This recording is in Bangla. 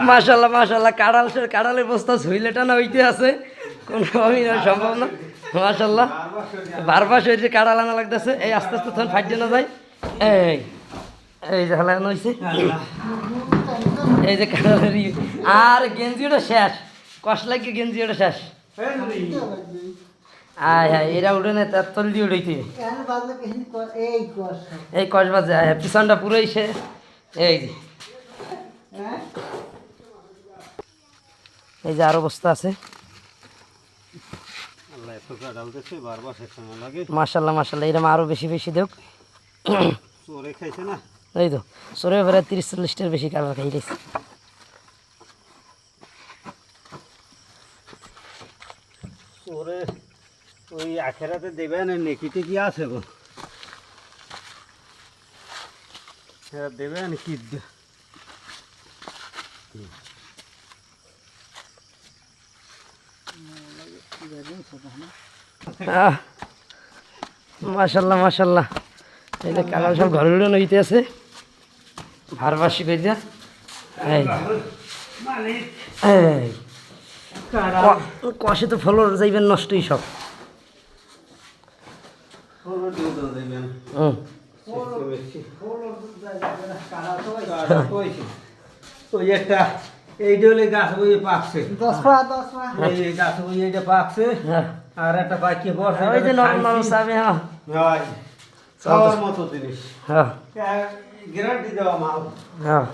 মাশাল্লাহ মাশাল্লাহ, কাঁড়ালের বস্তা ঝুইলে টানা হইতে আছে, কোনো অভিনয় সম্ভব না। মাশাল্লাহ বারবার শরীরে কাঁড়াল আনা লাগতেছে। এই আস্তে আস্তে তখন ফাইট না যায়। এই এই যে হেলানো হয়েছে, এই যে কাঁড়ালের আর গেঞ্জিটা শেষ, কষ লাগে গেঞ্জিটা শেষ। আয় হ্যাঁ, এরা উঠে না, তার তল দিয়ে উঠেইতে এই কষ বাজে। আয় হ্যাঁ, পিছনটা পুরোই সে। এই যে এই যে আরো বস্তা আছে। মাশাল্লাহ মাশাল্লাহ, এরকম আরো বেশি বেশি দেখ। এই তো সরে বেড়া 30-40টার বেশি কালার খাই গেছে। ওই আখেরাতে দেবেন নেকিতে কি আছে গো, দেবেন কি? মাশাল্লাহ মাশাল্লাহ, এই যে কালার সব ঘরে উড়ে নইতে আছে ভারবাসী বেজা। এই এই কষে তো ফলর যাইবেন নষ্টই সব। ওই একটা এই ডলে গাছ বই পাকছে, এই গাছ বই এইটা পাকছে, আর একটা পাকিয়ে বসে ওই যে নরম নরম চাবে। খাওয়ার মতো জিনিস, হ্যাঁ গ্যারান্টি দেওয়া মাল। হ্যাঁ